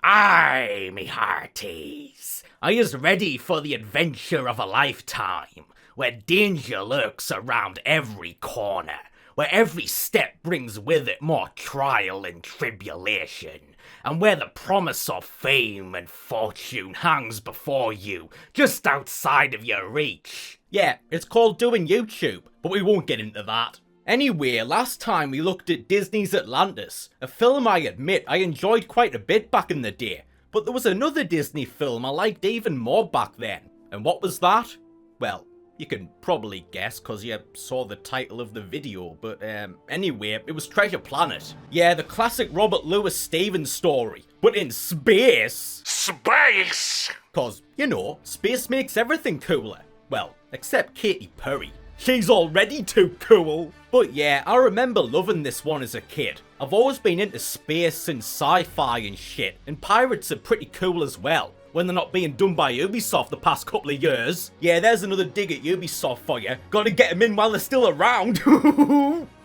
Aye, me hearties, are yous ready for the adventure of a lifetime, where danger lurks around every corner, where every step brings with it more trial and tribulation, and where the promise of fame and fortune hangs before you, just outside of your reach? Yeah, it's called doing YouTube, but we won't get into that. Anyway, last time we looked at Disney's Atlantis, a film I admit I enjoyed quite a bit back in the day, but there was another Disney film I liked even more back then. And what was that? Well, you can probably guess cause you saw the title of the video, but anyway, it was Treasure Planet. Yeah, the classic Robert Louis Stevens story, but in space! Space! Cause, you know, space makes everything cooler. Well, except Katy Perry. She's already too cool. But yeah, I remember loving this one as a kid. I've always been into space and sci-fi and shit, and pirates are pretty cool as well, when they're not being done by Ubisoft the past couple of years. Yeah, there's another dig at Ubisoft for you. Gotta get them in while they're still around.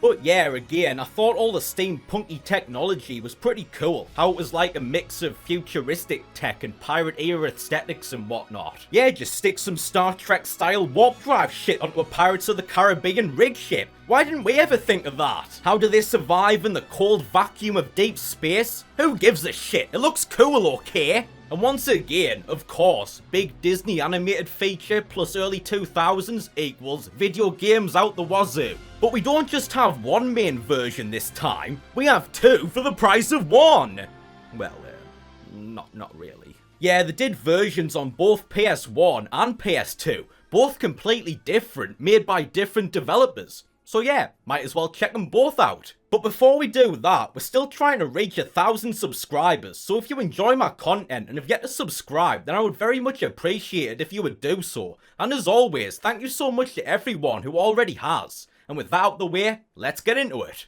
But yeah, again, I thought all the steampunky technology was pretty cool. How it was like a mix of futuristic tech and pirate era aesthetics and whatnot. Yeah, just stick some Star Trek style warp drive shit onto a Pirates of the Caribbean rig ship. Why didn't we ever think of that? How do they survive in the cold vacuum of deep space? Who gives a shit? It looks cool, okay? And once again, of course, big Disney animated feature plus early 2000s equals video games out the wazoo. But we don't just have one main version this time, we have two for the price of one! Well, not really. Yeah, they did versions on both PS1 and PS2, both completely different, made by different developers. So yeah, might as well check them both out. But before we do that, we're still trying to reach 1,000 subscribers, so if you enjoy my content and have yet to subscribe, then I would very much appreciate it if you would do so. And as always, thank you so much to everyone who already has. And with that out the way, let's get into it.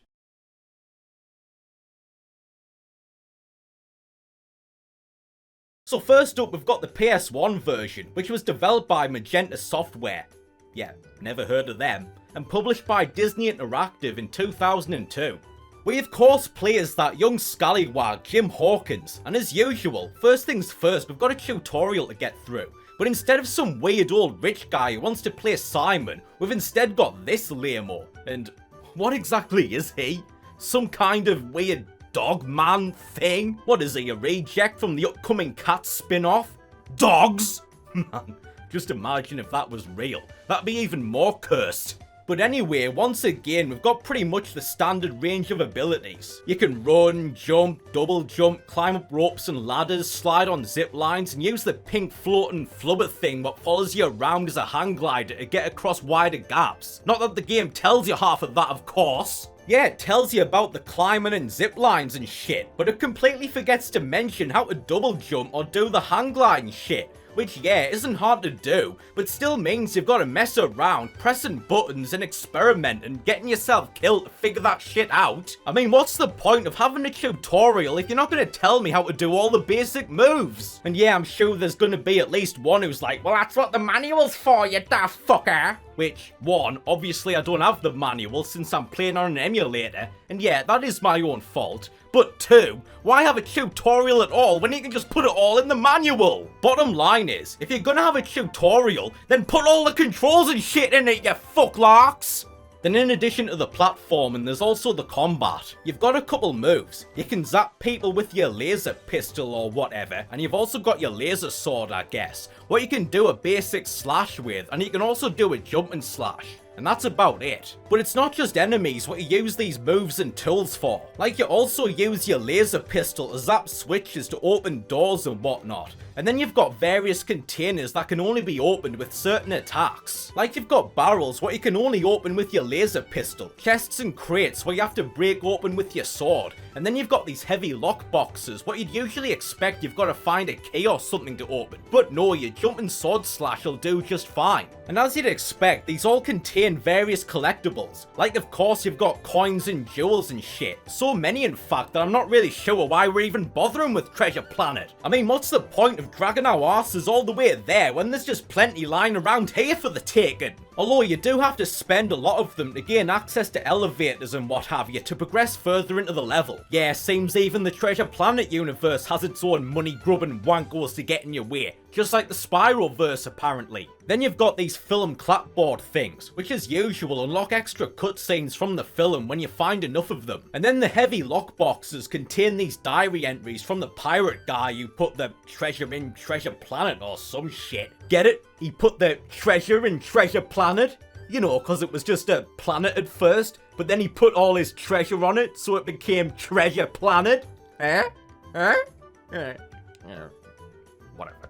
So first up, we've got the PS1 version, which was developed by Magenta Software. Yeah, never heard of them. And published by Disney Interactive in 2002. We of course play as that young scallywag Jim Hawkins, and as usual, first things first, we've got a tutorial to get through. But instead of some weird old rich guy who wants to play Simon, we've instead got this lame-o. And what exactly is he? Some kind of weird dog man thing? What is he, a reject from the upcoming Cats spin-off? Dogs? Man, just imagine if that was real. That'd be even more cursed. But anyway, once again, we've got pretty much the standard range of abilities. You can run, jump, double jump, climb up ropes and ladders, slide on zip lines, and use the pink floating flubber thing that follows you around as a hang glider to get across wider gaps. Not that the game tells you half of that, of course. Yeah, it tells you about the climbing and zip lines and shit, but it completely forgets to mention how to double jump or do the hang gliding shit. Which, yeah, isn't hard to do, but still means you've got to mess around, pressing buttons and experimenting, getting yourself killed to figure that shit out. I mean, what's the point of having a tutorial if you're not going to tell me how to do all the basic moves? And yeah, I'm sure there's going to be at least one who's like, well, that's what the manual's for, you daft fucker. Which, one, obviously I don't have the manual since I'm playing on an emulator, and yeah, that is my own fault. But two, why have a tutorial at all when you can just put it all in the manual? Bottom line is, if you're gonna have a tutorial, then put all the controls and shit in it, you fucklarks! Then in addition to the platforming, there's also the combat. You've got a couple moves. You can zap people with your laser pistol or whatever, and you've also got your laser sword, I guess. What you can do a basic slash with, and you can also do a jump and slash. And that's about it. But it's not just enemies what you use these moves and tools for. Like, you also use your laser pistol to zap switches to open doors and whatnot. And then you've got various containers that can only be opened with certain attacks. Like, you've got barrels what you can only open with your laser pistol, chests and crates where you have to break open with your sword, and then you've got these heavy lock boxes what you'd usually expect you've got to find a key or something to open. But no, your jump and sword slash will do just fine. And as you'd expect, these all contain various collectibles. Like, of course, you've got coins and jewels and shit. So many, in fact, that I'm not really sure why we're even bothering with Treasure Planet. I mean, what's the point of dragging our asses all the way there when there's just plenty lying around here for the taking? Although you do have to spend a lot of them to gain access to elevators and what have you to progress further into the level. Yeah, seems even the Treasure Planet universe has its own money-grubbing wankos to get in your way, just like the Spiralverse apparently. Then you've got these film clapboard things, which as usual unlock extra cutscenes from the film when you find enough of them. And then the heavy lockboxes contain these diary entries from the pirate guy who put the treasure in Treasure Planet or some shit. Get it? He put the treasure in Treasure Planet? You know, cause it was just a planet at first, but then he put all his treasure on it, so it became Treasure Planet? Whatever.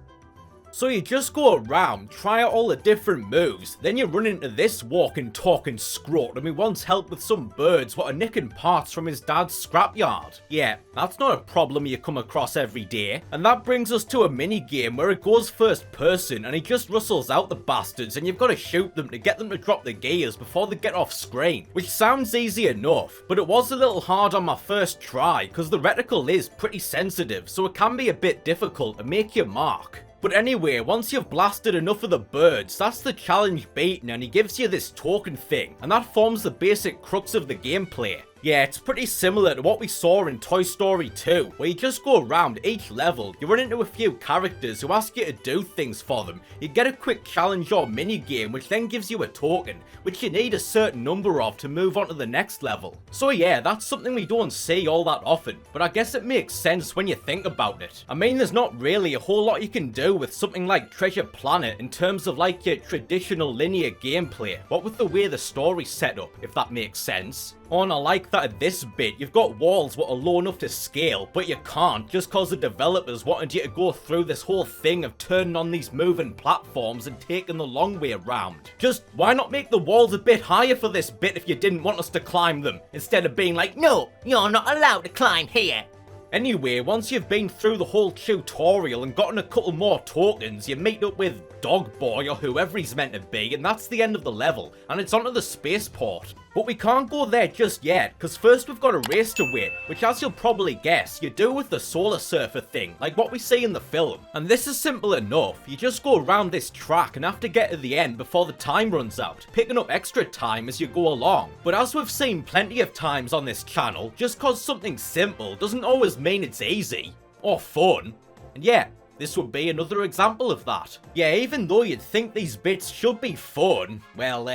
So you just go around, try out all the different moves, then you run into this walking, talking scrotum who wants help with some birds what are nicking parts from his dad's scrapyard. Yeah, that's not a problem you come across every day. And that brings us to a mini game where it goes first person and he just rustles out the bastards and you've got to shoot them to get them to drop the gears before they get off screen. Which sounds easy enough, but it was a little hard on my first try because the reticle is pretty sensitive, so it can be a bit difficult to make your mark. But anyway, once you've blasted enough of the birds, that's the challenge beaten and he gives you this token thing, and that forms the basic crux of the gameplay. Yeah, it's pretty similar to what we saw in Toy Story 2, where you just go around each level, you run into a few characters who ask you to do things for them, you get a quick challenge or mini game which then gives you a token, which you need a certain number of to move on to the next level. So yeah, that's something we don't see all that often, but I guess it makes sense when you think about it. I mean, there's not really a whole lot you can do with something like Treasure Planet in terms of like your traditional linear gameplay, what with the way the story's set up, if that makes sense. Oh, and I like that at this bit, you've got walls what are low enough to scale, but you can't just cause the developers wanted you to go through this whole thing of turning on these moving platforms and taking the long way around. Just, why not make the walls a bit higher for this bit if you didn't want us to climb them, instead of being like, no, you're not allowed to climb here. Anyway, once you've been through the whole tutorial and gotten a couple more tokens, you meet up with Dog Boy or whoever he's meant to be, and that's the end of the level, and it's onto the spaceport. But we can't go there just yet, because first we've got a race to win, which as you'll probably guess, you do with the Solar Surfer thing, like what we see in the film. And this is simple enough, you just go around this track and have to get to the end before the time runs out, picking up extra time as you go along. But as we've seen plenty of times on this channel, just cause something simple doesn't always mean it's easy, or fun. And yeah, this would be another example of that. Yeah, even though you'd think these bits should be fun, well,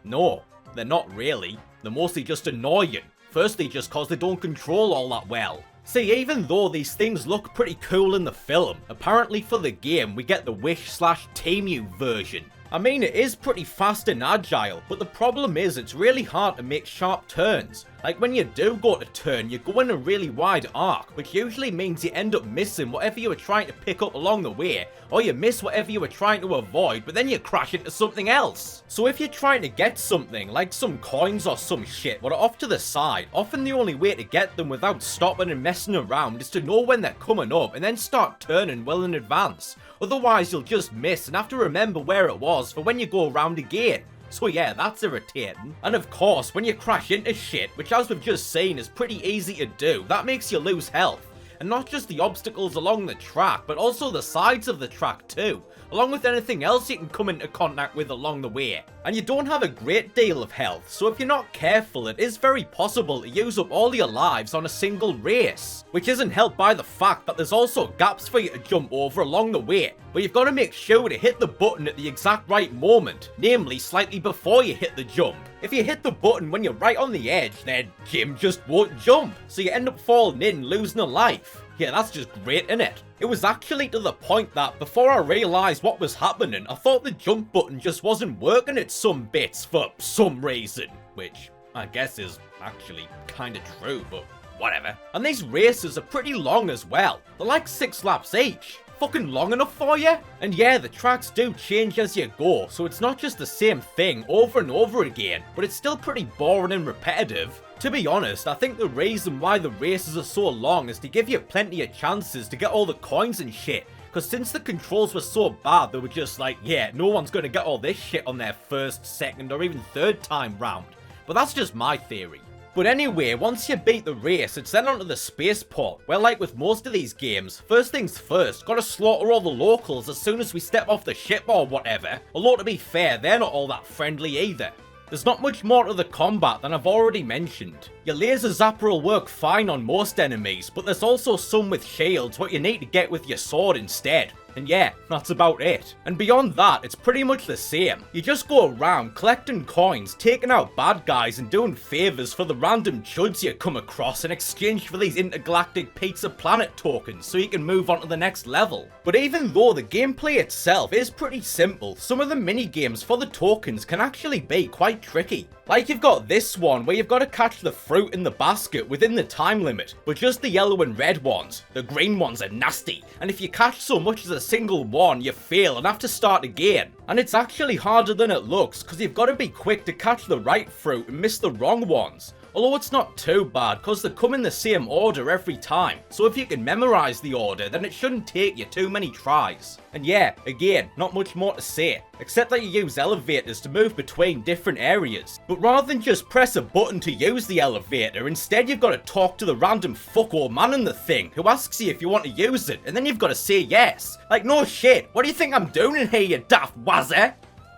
no. They're not really. They're mostly just annoying. Firstly, just cause they don't control all that well. See, even though these things look pretty cool in the film, apparently for the game we get the Wish/Temu version. I mean, it is pretty fast and agile, but the problem is it's really hard to make sharp turns. Like when you do go to turn, you go in a really wide arc, which usually means you end up missing whatever you were trying to pick up along the way, or you miss whatever you were trying to avoid, but then you crash into something else. So if you're trying to get something, like some coins or some shit, but off to the side, often the only way to get them without stopping and messing around is to know when they're coming up and then start turning well in advance. Otherwise you'll just miss and have to remember where it was for when you go around again. So yeah, that's irritating. And of course, when you crash into shit, which as we've just seen is pretty easy to do, that makes you lose health. And not just the obstacles along the track, but also the sides of the track too, along with anything else you can come into contact with along the way. And you don't have a great deal of health, so if you're not careful, it is very possible to use up all your lives on a single race. Which isn't helped by the fact that there's also gaps for you to jump over along the way, but you've got to make sure to hit the button at the exact right moment, namely slightly before you hit the jump. If you hit the button when you're right on the edge, then Jim just won't jump, so you end up falling in and losing a life. Yeah, that's just great, innit? It was actually to the point that before I realised what was happening, I thought the jump button just wasn't working at some bits for some reason, which I guess is actually kinda true, but whatever. And these races are pretty long as well. They're like 6 laps each. Fucking long enough for you? And yeah, the tracks do change as you go, so it's not just the same thing over and over again, but it's still pretty boring and repetitive. To be honest, I think the reason why the races are so long is to give you plenty of chances to get all the coins and shit, because since the controls were so bad, they were just like, yeah, no one's gonna get all this shit on their first, second, or even third time round. But that's just my theory. But anyway, once you beat the race, it's then onto the spaceport, where like with most of these games, first things first, gotta slaughter all the locals as soon as we step off the ship or whatever, although to be fair, they're not all that friendly either. There's not much more to the combat than I've already mentioned. Your laser zapper will work fine on most enemies, but there's also some with shields what you need to get with your sword instead. And yeah, that's about it. And beyond that, it's pretty much the same. You just go around collecting coins, taking out bad guys and doing favours for the random chuds you come across in exchange for these intergalactic pizza planet tokens so you can move on to the next level. But even though the gameplay itself is pretty simple, some of the mini games for the tokens can actually be quite tricky. Like you've got this one where you've got to catch the fruit in the basket within the time limit, but just the yellow and red ones. The green ones are nasty, and if you catch so much as a single one, you fail and have to start again. And it's actually harder than it looks, because you've got to be quick to catch the right fruit and miss the wrong ones. Although it's not too bad, because they come in the same order every time, so if you can memorise the order, then it shouldn't take you too many tries. And yeah, again, not much more to say, except that you use elevators to move between different areas. But rather than just press a button to use the elevator, instead you've got to talk to the random fucko man in the thing, who asks you if you want to use it, and then you've got to say yes. Like, no shit, what do you think I'm doing in here, you daft wazzer?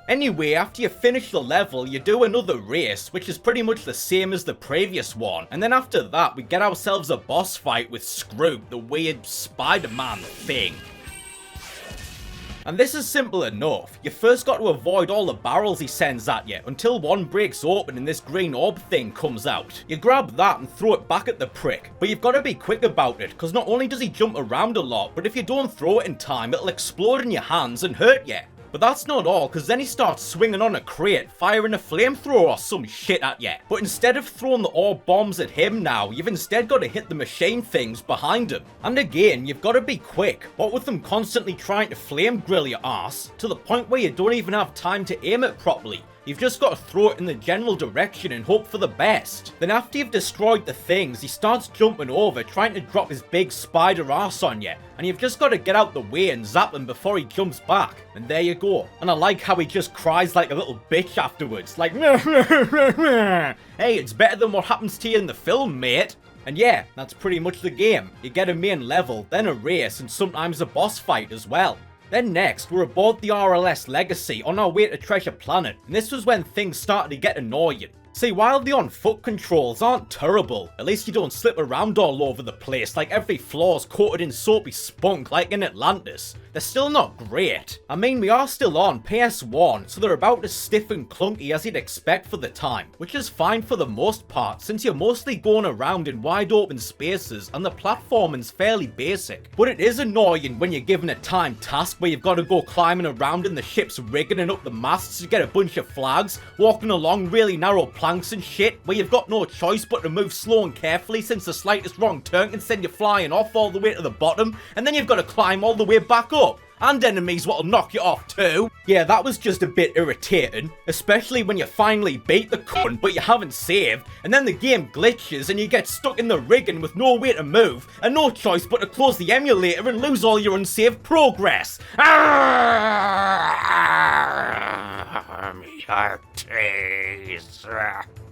Anyway, after you finish the level, you do another race, which is pretty much the same as the previous one, and then after that, we get ourselves a boss fight with Scrooge, the weird Spider-Man thing. And this is simple enough. You first got to avoid all the barrels he sends at you, until one breaks open and this green orb thing comes out. You grab that and throw it back at the prick, but you've got to be quick about it, because not only does he jump around a lot, but if you don't throw it in time, it'll explode in your hands and hurt you. But that's not all, because then he starts swinging on a crate, firing a flamethrower or some shit at you. But instead of throwing the orb bombs at him now, you've instead got to hit the machine things behind him. And again, you've got to be quick, what with them constantly trying to flame grill your ass, to the point where you don't even have time to aim it properly. You've just got to throw it in the general direction and hope for the best. Then after you've destroyed the things, he starts jumping over, trying to drop his big spider ass on you. And you've just got to get out the way and zap him before he jumps back. And there you go. And I like how he just cries like a little bitch afterwards. Like, hey, it's better than what happens to you in the film, mate. And yeah, that's pretty much the game. You get a main level, then a race, and sometimes a boss fight as well. Then next, we're aboard the RLS Legacy on our way to Treasure Planet, and this was when things started to get annoying. See, while the on-foot controls aren't terrible, at least you don't slip around all over the place like every floor's coated in soapy spunk like in Atlantis. They're still not great. I mean, we are still on PS1, so they're about as stiff and clunky as you'd expect for the time, which is fine for the most part since you're mostly going around in wide open spaces and the platforming's fairly basic. But it is annoying when you're given a timed task where you've got to go climbing around in the ship's rigging and up the masts to get a bunch of flags, walking along really narrow planks and shit where you've got no choice but to move slow and carefully since the slightest wrong turn can send you flying off all the way to the bottom, and then you've got to climb all the way back up. And enemies what'll knock you off too. Yeah, that was just a bit irritating, especially when you finally beat the cunt but you haven't saved, and then the game glitches and you get stuck in the rigging with no way to move, and no choice but to close the emulator and lose all your unsaved progress.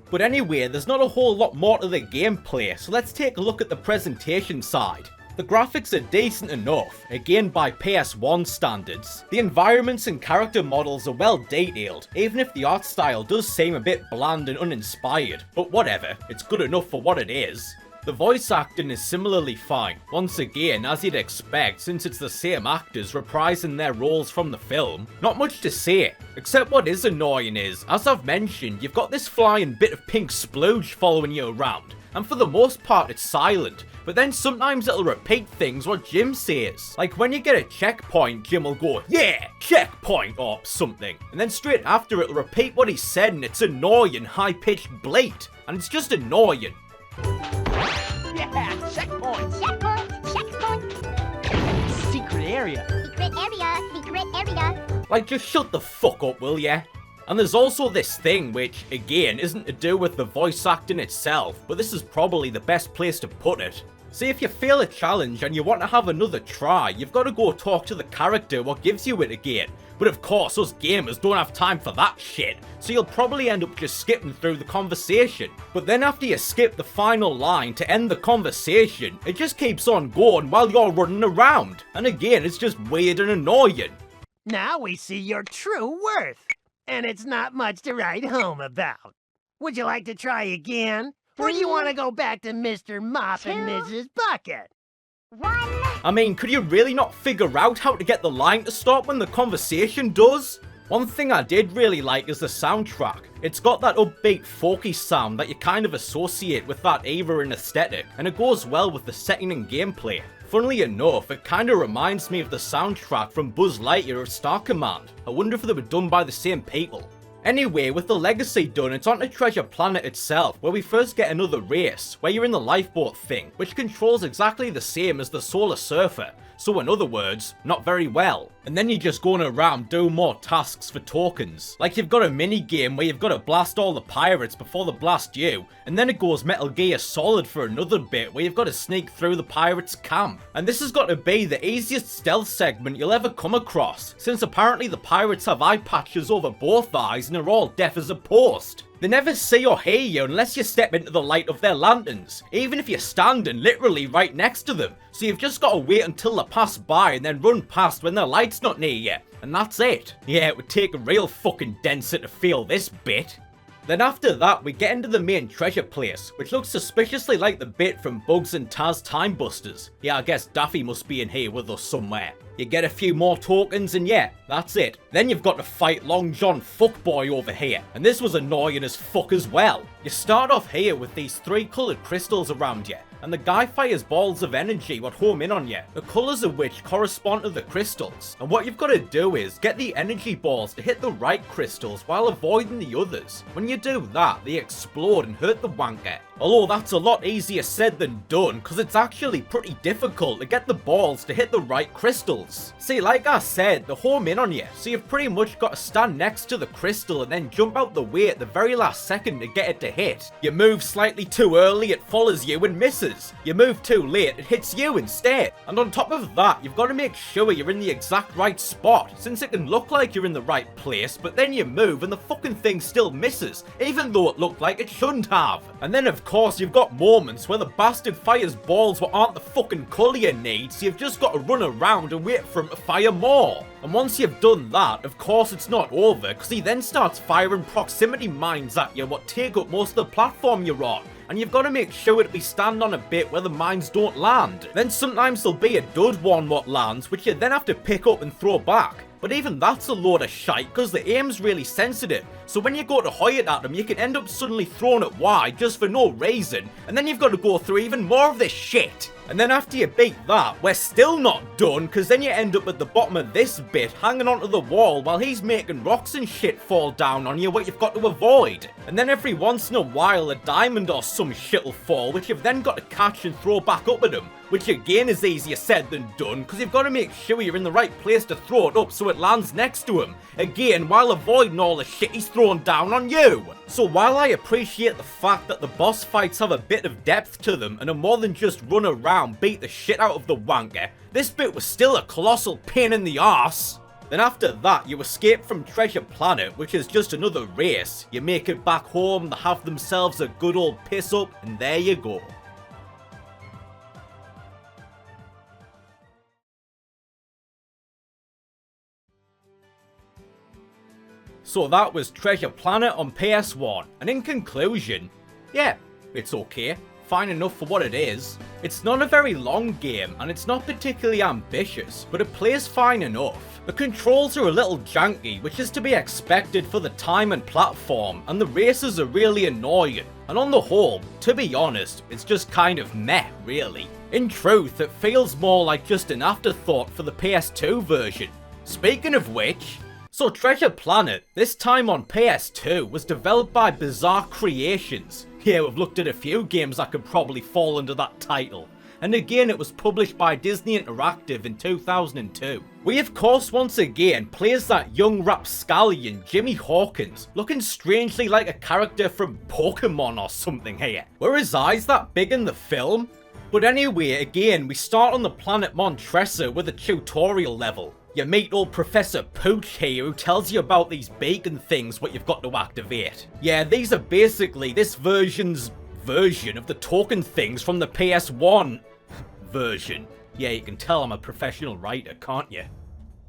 But anyway, there's not a whole lot more to the gameplay, so let's take a look at the presentation side. The graphics are decent enough, again by PS1 standards. The environments and character models are well detailed, even if the art style does seem a bit bland and uninspired, but whatever, it's good enough for what it is. The voice acting is similarly fine, once again as you'd expect since it's the same actors reprising their roles from the film. Not much to say, except what is annoying is, as I've mentioned, you've got this flying bit of pink splooge following you around, and for the most part it's silent, but then sometimes it'll repeat things what Jim says. Like when you get a checkpoint, Jim will go, "Yeah, checkpoint," or something, and then straight after it'll repeat what he said and it's annoying high-pitched bleat, and it's just annoying. Yeah, checkpoint! Checkpoint! Checkpoint! Secret area! Secret area! Secret area! Like, just shut the fuck up, will ya? And there's also this thing which, again, isn't to do with the voice acting itself, but this is probably the best place to put it. See, if you fail a challenge and you want to have another try, you've got to go talk to the character what gives you it again. But of course, us gamers don't have time for that shit, so you'll probably end up just skipping through the conversation. But then after you skip the final line to end the conversation, it just keeps on going while you're running around. And again, it's just weird and annoying. Now we see your true worth, and it's not much to write home about. Would you like to try again? Or do you want to go back to Mr. Mop and Mrs. Bucket? 1. I mean, could you really not figure out how to get the line to stop when the conversation does? One thing I did really like is the soundtrack. It's got that upbeat, folky sound that you kind of associate with that era and aesthetic, and it goes well with the setting and gameplay. Funnily enough, it kinda reminds me of the soundtrack from Buzz Lightyear of Star Command. I wonder if they were done by the same people. Anyway, with the legacy done, it's on to Treasure Planet itself, where we first get another race, where you're in the lifeboat thing, which controls exactly the same as the Solar Surfer, so in other words, not very well. And then you're just going around doing more tasks for tokens. Like you've got a mini game where you've got to blast all the pirates before they blast you, and then it goes Metal Gear Solid for another bit where you've got to sneak through the pirates' camp. And this has got to be the easiest stealth segment you'll ever come across, since apparently the pirates have eye patches over both eyes and are all deaf as a post. They never see or hear you unless you step into the light of their lanterns, even if you're standing literally right next to them, so you've just got to wait until they pass by and then run past when their light's not near you, and that's it. Yeah, it would take a real fucking denser to feel this bit. Then after that, we get into the main treasure place, which looks suspiciously like the bit from Bugs and Taz Time Busters. Yeah, I guess Daffy must be in here with us somewhere. You get a few more tokens and yeah, that's it. Then you've got to fight Long John Fuckboy over here, and this was annoying as fuck as well. You start off here with these 3 coloured crystals around you, and the guy fires balls of energy what home in on you, the colours of which correspond to the crystals. And what you've got to do is get the energy balls to hit the right crystals while avoiding the others. When you do that, they explode and hurt the wanker. Although that's a lot easier said than done, because it's actually pretty difficult to get the balls to hit the right crystals. See, like I said, they're home in on you, so you've pretty much got to stand next to the crystal and then jump out the way at the very last second to get it to hit. You move slightly too early, it follows you and misses. You move too late, it hits you instead. And on top of that, you've got to make sure you're in the exact right spot, since it can look like you're in the right place, but then you move and the fucking thing still misses, even though it looked like it shouldn't have. And then of course you've got moments where the bastard fires balls what aren't the fucking colour you need, so you've just got to run around and wait for him to fire more. And once you've done that, of course it's not over, because he then starts firing proximity mines at you what take up most of the platform you're on. And you've got to make sure to be stand on a bit where the mines don't land. Then sometimes there'll be a dud one what lands, which you then have to pick up and throw back. But even that's a load of shite, because the aim's really sensitive, so when you go to hoy it at them, you can end up suddenly throwing it wide just for no reason, and then you've got to go through even more of this shit. And then after you beat that, we're still not done, because then you end up at the bottom of this bit, hanging onto the wall while he's making rocks and shit fall down on you what you've got to avoid. And then every once in a while a diamond or some shit will fall, which you've then got to catch and throw back up at him, which again is easier said than done, because you've got to make sure you're in the right place to throw it up so it lands next to him, again while avoiding all the shit he's throwing down on you. So while I appreciate the fact that the boss fights have a bit of depth to them and are more than just run around, beat the shit out of the wanker, this bit was still a colossal pain in the arse. Then after that, you escape from Treasure Planet, which is just another race. You make it back home, they have themselves a good old piss up, and there you go. So that was Treasure Planet on PS1, and in conclusion, yeah, it's okay. Fine enough for what it is. It's not a very long game, and it's not particularly ambitious, but it plays fine enough. The controls are a little janky, which is to be expected for the time and platform, and the races are really annoying. And on the whole, to be honest, it's just kind of meh, really. In truth, it feels more like just an afterthought for the PS2 version. Speaking of which, so Treasure Planet, this time on PS2, was developed by Bizarre Creations. Yeah, we've looked at a few games that could probably fall under that title. And again, it was published by Disney Interactive in 2002. We of course once again plays that young rapscallion Jimmy Hawkins, looking strangely like a character from Pokemon or something here. Were his eyes that big in the film? But anyway, again, we start on the planet Montressa with a tutorial level. You meet old Professor Pooch here who tells you about these beacon things what you've got to activate. Yeah, these are basically this version's version of the token things from the PS1 version. Yeah, you can tell I'm a professional writer, can't you?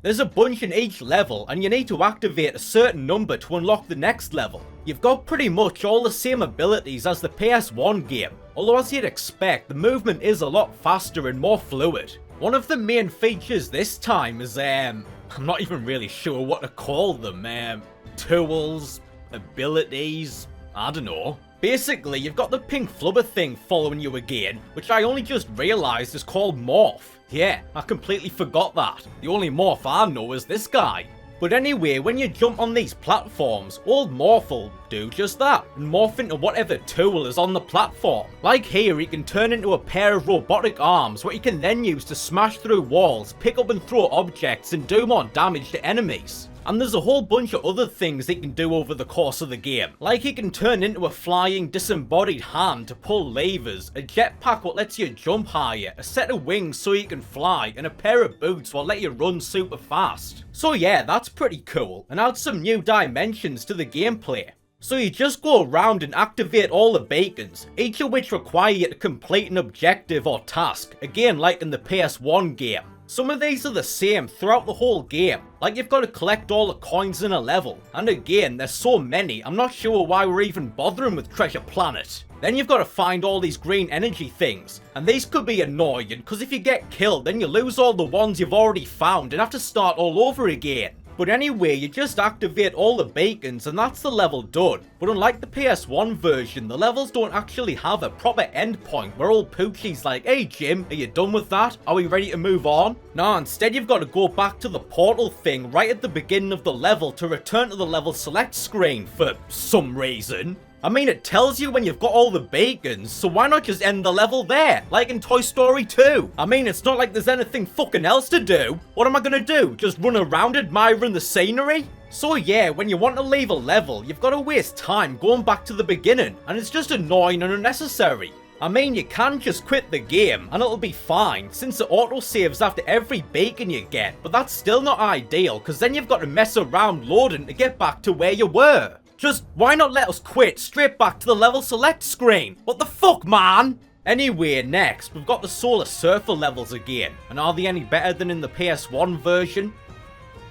There's a bunch in each level, and you need to activate a certain number to unlock the next level. You've got pretty much all the same abilities as the PS1 game, although as you'd expect, the movement is a lot faster and more fluid. One of the main features this time is, I'm not even really sure what to call them, tools, abilities, I don't know. Basically, you've got the pink flubber thing following you again, which I only just realised is called Morph. Yeah, I completely forgot that. The only Morph I know is this guy. But anyway, when you jump on these platforms, old Morph will do just that, and morph into whatever tool is on the platform. Like here, he can turn into a pair of robotic arms, what he can then use to smash through walls, pick up and throw objects, and do more damage to enemies. And there's a whole bunch of other things he can do over the course of the game. Like he can turn into a flying disembodied hand to pull levers, a jetpack what lets you jump higher, a set of wings so you can fly, and a pair of boots what let you run super fast. So yeah, that's pretty cool, and adds some new dimensions to the gameplay. So you just go around and activate all the beacons, each of which require you to complete an objective or task, again like in the PS1 game. Some of these are the same throughout the whole game, like you've got to collect all the coins in a level, and again there's so many I'm not sure why we're even bothering with Treasure Planet. Then you've got to find all these green energy things, and these could be annoying because if you get killed then you lose all the ones you've already found and have to start all over again. But anyway, you just activate all the beacons and that's the level done. But unlike the PS1 version, the levels don't actually have a proper endpoint where old Poochie's like, hey Jim, are you done with that? Are we ready to move on? Nah, instead you've got to go back to the portal thing right at the beginning of the level to return to the level select screen for some reason. I mean, it tells you when you've got all the beacons, so why not just end the level there, like in Toy Story 2? I mean, it's not like there's anything fucking else to do. What am I gonna do, just run around admiring the scenery? So yeah, when you want to leave a level, you've got to waste time going back to the beginning, and it's just annoying and unnecessary. I mean, you can just quit the game, and it'll be fine, since it auto-saves after every beacon you get, but that's still not ideal, because then you've got to mess around loading to get back to where you were. Just, why not let us quit straight back to the level select screen? What the fuck, man? Anyway, next, we've got the Solar Surfer levels again. And are they any better than in the PS1 version?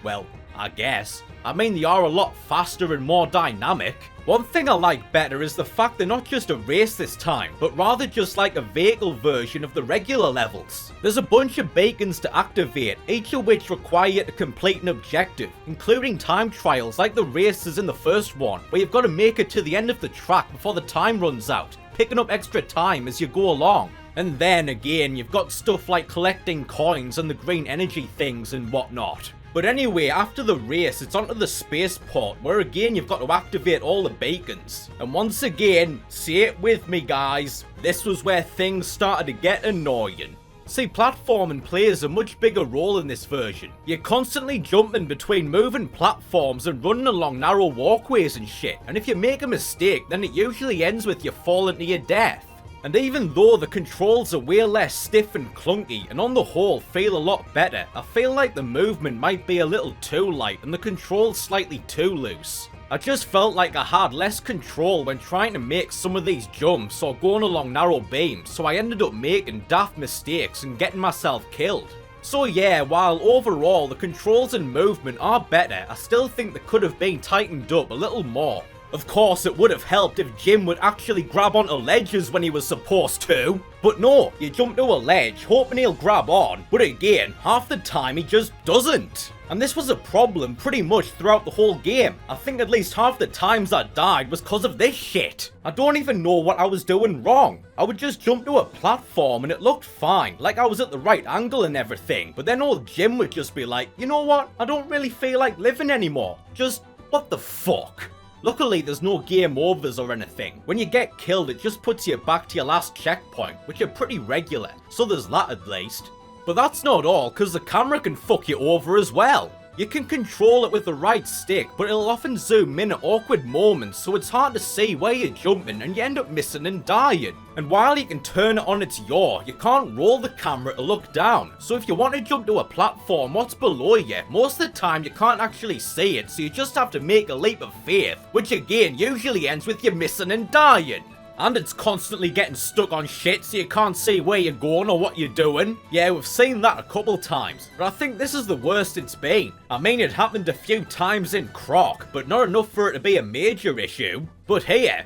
Well, I guess. I mean, they are a lot faster and more dynamic. One thing I like better is the fact they're not just a race this time, but rather just like a vehicle version of the regular levels. There's a bunch of beacons to activate, each of which require you to complete an objective, including time trials like the races in the first one, where you've got to make it to the end of the track before the time runs out, picking up extra time as you go along. And then again, you've got stuff like collecting coins and the green energy things and whatnot. But anyway, after the race, it's onto the spaceport, where again you've got to activate all the beacons. And once again, say it with me guys, this was where things started to get annoying. See, platforming plays a much bigger role in this version. You're constantly jumping between moving platforms and running along narrow walkways and shit, and if you make a mistake, then it usually ends with you falling to your death. And even though the controls are way less stiff and clunky, and on the whole feel a lot better, I feel like the movement might be a little too light and the controls slightly too loose. I just felt like I had less control when trying to make some of these jumps or going along narrow beams, so I ended up making daft mistakes and getting myself killed. So yeah, while overall the controls and movement are better, I still think they could have been tightened up a little more. Of course, it would have helped if Jim would actually grab onto ledges when he was supposed to. But no, you jump to a ledge hoping he'll grab on, but again, half the time he just doesn't. And this was a problem pretty much throughout the whole game. I think at least half the times I died was cause of this shit. I don't even know what I was doing wrong. I would just jump to a platform and it looked fine, like I was at the right angle and everything. But then old Jim would just be like, you know what, I don't really feel like living anymore. Just, what the fuck? Luckily, there's no game overs or anything. When you get killed, it just puts you back to your last checkpoint, which are pretty regular, so there's that at least. But that's not all, because the camera can fuck you over as well. You can control it with the right stick, but it'll often zoom in at awkward moments, so it's hard to see where you're jumping and you end up missing and dying. And while you can turn it on its yaw, you can't roll the camera to look down. So if you want to jump to a platform what's below you, most of the time you can't actually see it, so you just have to make a leap of faith, which again usually ends with you missing and dying. And it's constantly getting stuck on shit so you can't see where you're going or what you're doing. Yeah, we've seen that a couple times, but I think this is the worst it's been. I mean, it happened a few times in Croc, but not enough for it to be a major issue. But here,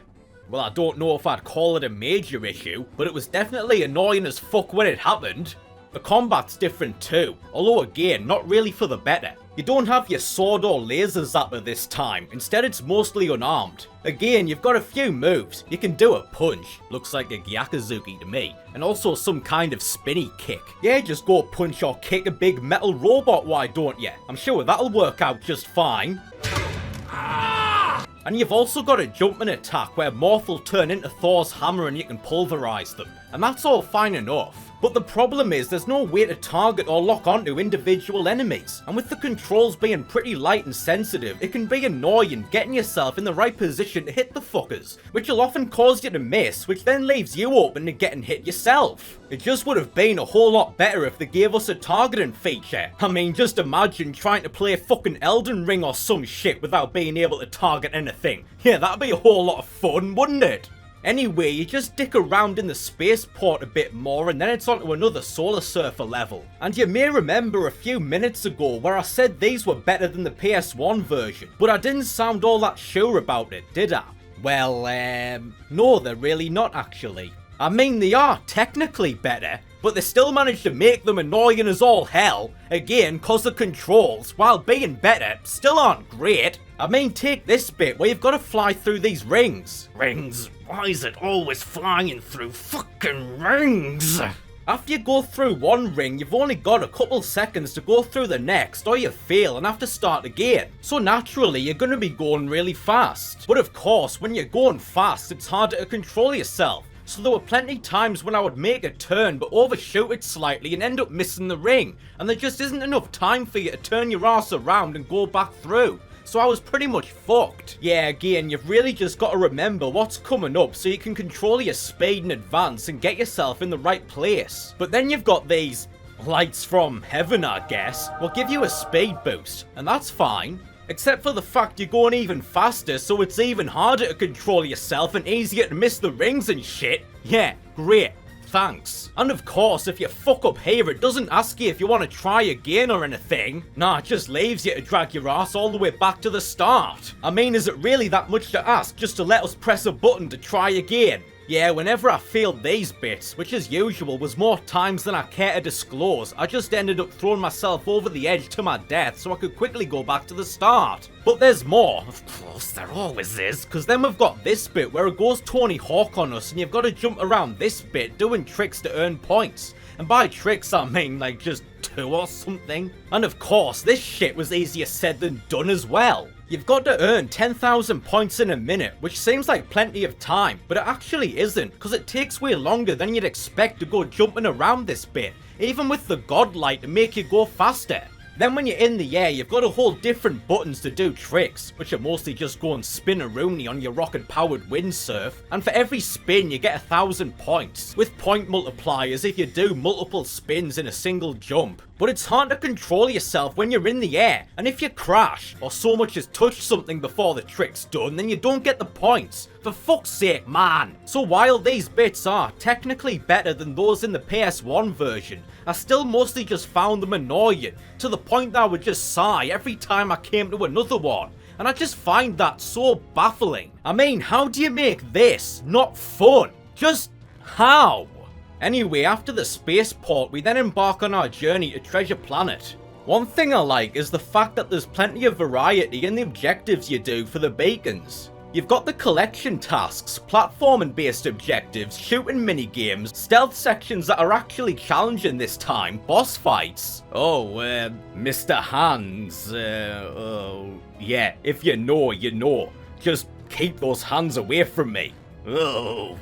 well, I don't know if I'd call it a major issue, but it was definitely annoying as fuck when it happened. The combat's different too, although again, not really for the better. You don't have your sword or laser zapper this time, instead it's mostly unarmed. Again, you've got a few moves. You can do a punch, looks like a Gyakuzuki to me, and also some kind of spinny kick. Yeah, just go punch or kick a big metal robot, why don't you? I'm sure that'll work out just fine. And you've also got a jumping attack where Morph will turn into Thor's hammer and you can pulverize them. And that's all fine enough. But the problem is there's no way to target or lock onto individual enemies. And with the controls being pretty light and sensitive, it can be annoying getting yourself in the right position to hit the fuckers, which will often cause you to miss, which then leaves you open to getting hit yourself. It just would have been a whole lot better if they gave us a targeting feature. I mean, just imagine trying to play fucking Elden Ring or some shit without being able to target anything. Yeah, that'd be a whole lot of fun, wouldn't it? Anyway, you just dick around in the spaceport a bit more and then it's on to another Solar Surfer level. And you may remember a few minutes ago where I said these were better than the PS1 version, but I didn't sound all that sure about it, did I? Well, no, they're really not actually. I mean, they are technically better, but they still managed to make them annoying as all hell, again cause the controls, while being better, still aren't great. I mean, take this bit where you've got to fly through these rings. Rings? Why is it always flying through fucking rings? After you go through one ring, you've only got a couple seconds to go through the next, or you fail and have to start again. So naturally, you're going to be going really fast. But of course, when you're going fast, it's harder to control yourself. So there were plenty times when I would make a turn but overshoot it slightly and end up missing the ring, and there just isn't enough time for you to turn your ass around and go back through. So I was pretty much fucked. Yeah, again, you've really just got to remember what's coming up so you can control your speed in advance and get yourself in the right place. But then you've got these lights from heaven, I guess, will give you a speed boost, and that's fine. Except for the fact you're going even faster, so it's even harder to control yourself and easier to miss the rings and shit. Yeah, great. Thanks. And of course, if you fuck up here, it doesn't ask you if you want to try again or anything. Nah, it just leaves you to drag your ass all the way back to the start. I mean, is it really that much to ask just to let us press a button to try again? Yeah, whenever I failed these bits, which as usual was more times than I care to disclose, I just ended up throwing myself over the edge to my death so I could quickly go back to the start. But there's more. Of course, there always is, because then we've got this bit where it goes Tony Hawk on us and you've got to jump around this bit doing tricks to earn points. And by tricks I mean like just 2 or something. And of course, this shit was easier said than done as well. You've got to earn 10,000 points in a minute, which seems like plenty of time, but it actually isn't, because it takes way longer than you'd expect to go jumping around this bit, even with the godlight to make you go faster. Then when you're in the air, you've got to hold different buttons to do tricks, which are mostly just go and spin a rooney on your rocket-powered windsurf, and for every spin you get 1,000 points, with point multipliers if you do multiple spins in a single jump. But it's hard to control yourself when you're in the air, and if you crash, or so much as touch something before the trick's done, then you don't get the points. For fuck's sake, man! So while these bits are technically better than those in the PS1 version, I still mostly just found them annoying, to the point that I would just sigh every time I came to another one. And I just find that so baffling. I mean, how do you make this not fun? Just how? Anyway, after the spaceport, we then embark on our journey to Treasure Planet. One thing I like is the fact that there's plenty of variety in the objectives you do for the beacons. You've got the collection tasks, platforming-based objectives, shooting minigames, stealth sections that are actually challenging this time, boss fights. Oh, Mr. Hands, oh, yeah, if you know, you know. Just keep those hands away from me. Oh.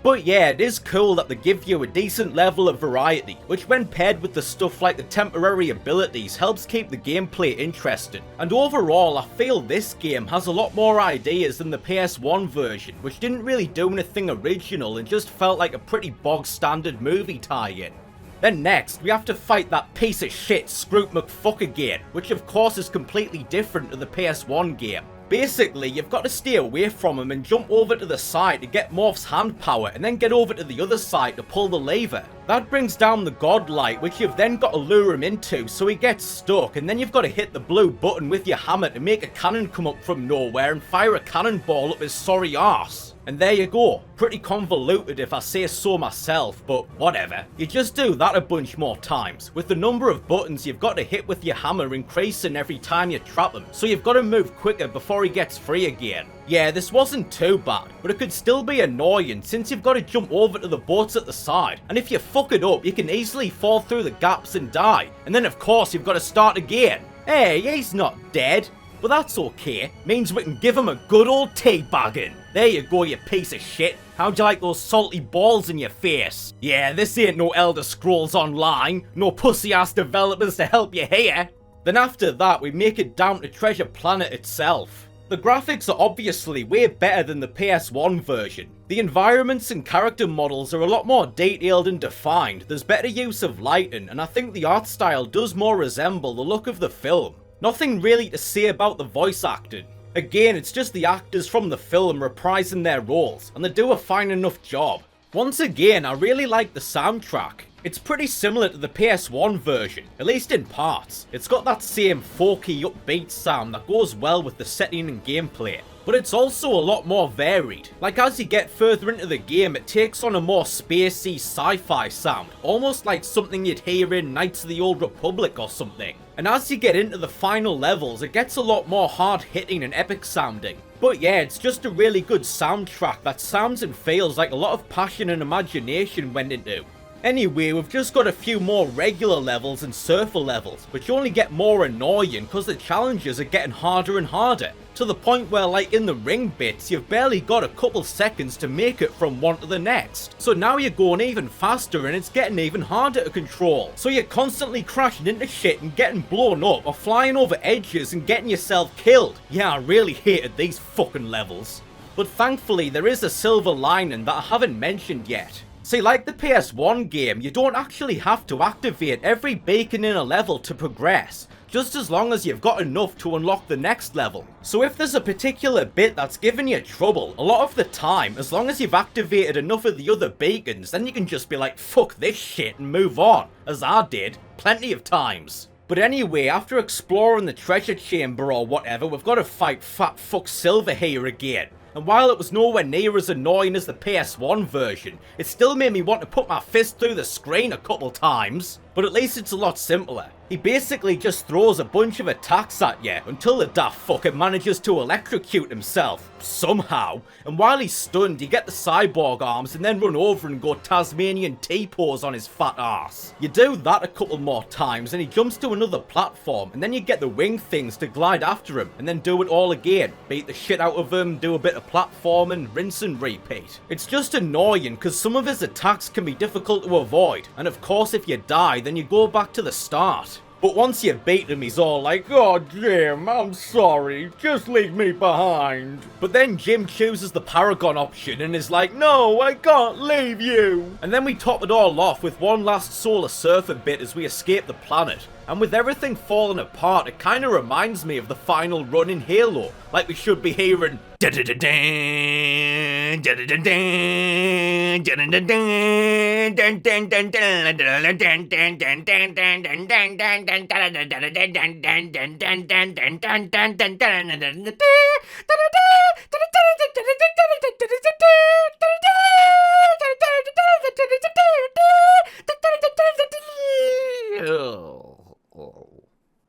But yeah, it is cool that they give you a decent level of variety, which when paired with the stuff like the temporary abilities helps keep the gameplay interesting. And overall, I feel this game has a lot more ideas than the PS1 version, which didn't really do anything original and just felt like a pretty bog standard movie tie-in. Then next, we have to fight that piece of shit Scroot McFuck again, which of course is completely different to the PS1 game. Basically, you've got to stay away from him and jump over to the side to get Morph's hand power and then get over to the other side to pull the lever. That brings down the godlight, which you've then got to lure him into so he gets stuck, and then you've got to hit the blue button with your hammer to make a cannon come up from nowhere and fire a cannonball up his sorry arse. And there you go. Pretty convoluted if I say so myself, but whatever. You just do that a bunch more times, with the number of buttons you've got to hit with your hammer increasing every time you trap him, so you've got to move quicker before he gets free again. Yeah, this wasn't too bad, but it could still be annoying since you've got to jump over to the boats at the side, and if you fuck it up, you can easily fall through the gaps and die, and then of course you've got to start again. Hey, he's not dead. But that's okay, means we can give him a good old teabagging. There you go, you piece of shit. How'd you like those salty balls in your face? Yeah, this ain't no Elder Scrolls Online, no pussy-ass developers to help you here. Then after that, we make it down to Treasure Planet itself. The graphics are obviously way better than the PS1 version. The environments and character models are a lot more detailed and defined, there's better use of lighting, and I think the art style does more resemble the look of the film. Nothing really to say about the voice acting. Again, it's just the actors from the film reprising their roles, and they do a fine enough job. Once again, I really like the soundtrack. It's pretty similar to the PS1 version, at least in parts. It's got that same folky upbeat sound that goes well with the setting and gameplay. But it's also a lot more varied. Like as you get further into the game, it takes on a more spacey sci-fi sound, almost like something you'd hear in Knights of the Old Republic or something. And as you get into the final levels, it gets a lot more hard-hitting and epic sounding. But yeah, it's just a really good soundtrack that sounds and feels like a lot of passion and imagination went into. Anyway, we've just got a few more regular levels and surfer levels, which only get more annoying because the challenges are getting harder and harder, to the point where like in the ring bits, you've barely got a couple seconds to make it from one to the next. So now you're going even faster and it's getting even harder to control. So you're constantly crashing into shit and getting blown up or flying over edges and getting yourself killed. Yeah, I really hated these fucking levels. But thankfully there is a silver lining that I haven't mentioned yet. See, like the PS1 game, you don't actually have to activate every beacon in a level to progress, just as long as you've got enough to unlock the next level. So if there's a particular bit that's giving you trouble, a lot of the time, as long as you've activated enough of the other beacons, then you can just be like, fuck this shit and move on, as I did, plenty of times. But anyway, after exploring the treasure chamber or whatever, we've got to fight Fat Fuck Silver here again. And while it was nowhere near as annoying as the PS1 version, it still made me want to put my fist through the screen a couple times. But at least it's a lot simpler. He basically just throws a bunch of attacks at you until the daft fucker manages to electrocute himself, somehow. And while he's stunned, you get the cyborg arms and then run over and go Tasmanian T-pose on his fat ass. You do that a couple more times and he jumps to another platform, and then you get the wing things to glide after him and then do it all again. Beat the shit out of him, do a bit of platforming, rinse and repeat. It's just annoying because some of his attacks can be difficult to avoid, and of course if you die then you go back to the start. But once you beat him, he's all like, "Oh, Jim, I'm sorry, just leave me behind." But then Jim chooses the Paragon option and is like, "No, I can't leave you." And then we top it all off with one last Solar Surfer bit as we escape the planet. And with everything falling apart, it kinda reminds me of the final run in Halo, like we should be hearing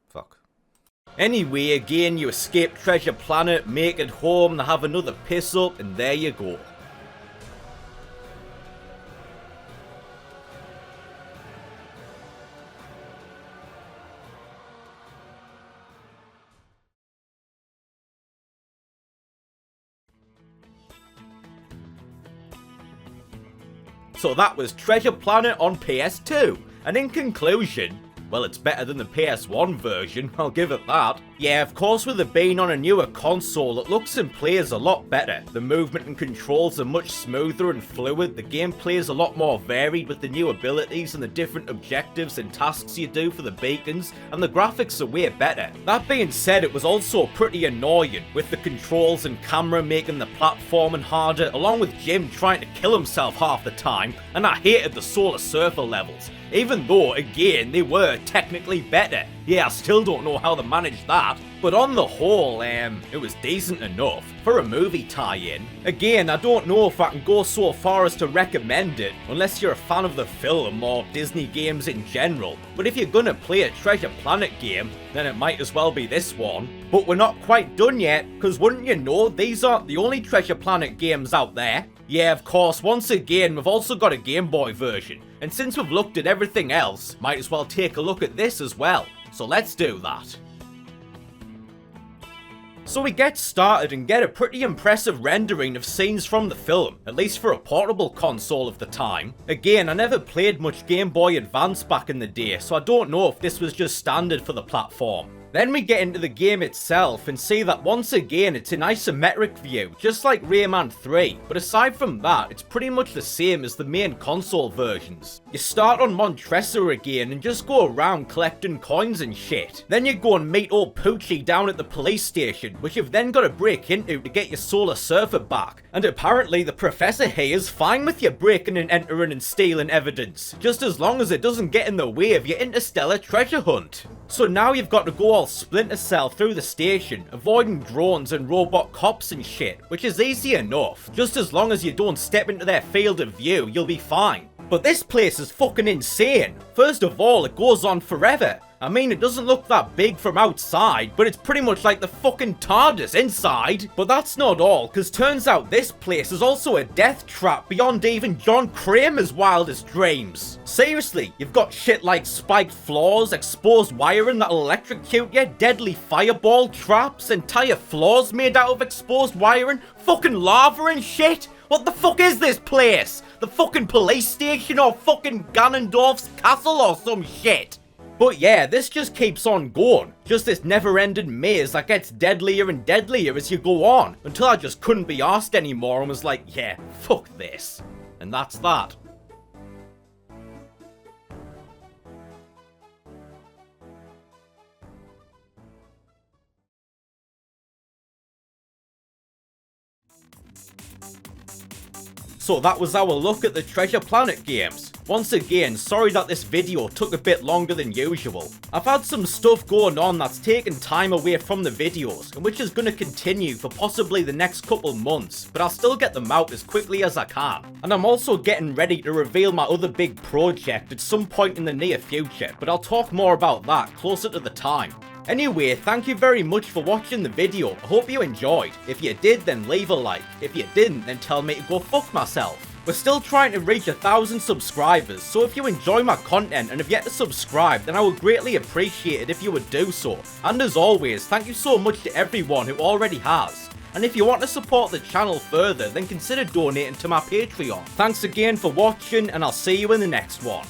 fuck. Anyway, again, you escape Treasure Planet, make it home, have another piss up, and there you go. So that was Treasure Planet on PS2, and in conclusion, well, it's better than the PS1 version, I'll give it that. Yeah, of course, with it being on a newer console, it looks and plays a lot better. The movement and controls are much smoother and fluid, the gameplay is a lot more varied with the new abilities and the different objectives and tasks you do for the beacons, and the graphics are way better. That being said, it was also pretty annoying, with the controls and camera making the platforming harder, along with Jim trying to kill himself half the time, and I hated the Solar Surfer levels. Even though, again, they were technically better. Yeah, I still don't know how they managed that. But on the whole, it was decent enough for a movie tie-in. Again, I don't know if I can go so far as to recommend it, unless you're a fan of the film or Disney games in general. But if you're gonna play a Treasure Planet game, then it might as well be this one. But we're not quite done yet, because wouldn't you know, these aren't the only Treasure Planet games out there. Yeah, of course, once again, we've also got a Game Boy version. And since we've looked at everything else, might as well take a look at this as well. So let's do that. So we get started and get a pretty impressive rendering of scenes from the film, at least for a portable console of the time. Again, I never played much Game Boy Advance back in the day, so I don't know if this was just standard for the platform. Then we get into the game itself and see that once again it's an isometric view, just like Rayman 3, but aside from that, it's pretty much the same as the main console versions. You start on Montressa again and just go around collecting coins and shit. Then you go and meet old Poochie down at the police station, which you've then got to break into to get your Solar Surfer back. And apparently the professor here is fine with you breaking and entering and stealing evidence, just as long as it doesn't get in the way of your interstellar treasure hunt. So now you've got to go all Splinter Cell through the station, avoiding drones and robot cops and shit, which is easy enough. Just as long as you don't step into their field of view, you'll be fine. But this place is fucking insane. First of all, it goes on forever. I mean, it doesn't look that big from outside, but it's pretty much like the fucking TARDIS inside. But that's not all, because turns out this place is also a death trap beyond even John Kramer's wildest dreams. Seriously, you've got shit like spiked floors, exposed wiring that'll electrocute you, deadly fireball traps, entire floors made out of exposed wiring, fucking lava and shit. What the fuck is this place? The fucking police station or fucking Ganondorf's castle or some shit? But yeah, this just keeps on going. Just this never-ending maze that gets deadlier and deadlier as you go on, until I just couldn't be arsed anymore and was like, yeah, fuck this. And that's that. So that was our look at the Treasure Planet games. Once again, sorry that this video took a bit longer than usual. I've had some stuff going on that's taken time away from the videos, and which is going to continue for possibly the next couple months, but I'll still get them out as quickly as I can. And I'm also getting ready to reveal my other big project at some point in the near future, but I'll talk more about that closer to the time. Anyway, thank you very much for watching the video. I hope you enjoyed. If you did, then leave a like. If you didn't, then tell me to go fuck myself. We're still trying to reach 1,000 subscribers, so if you enjoy my content and have yet to subscribe, then I would greatly appreciate it if you would do so. And as always, thank you so much to everyone who already has. And if you want to support the channel further, then consider donating to my Patreon. Thanks again for watching, and I'll see you in the next one.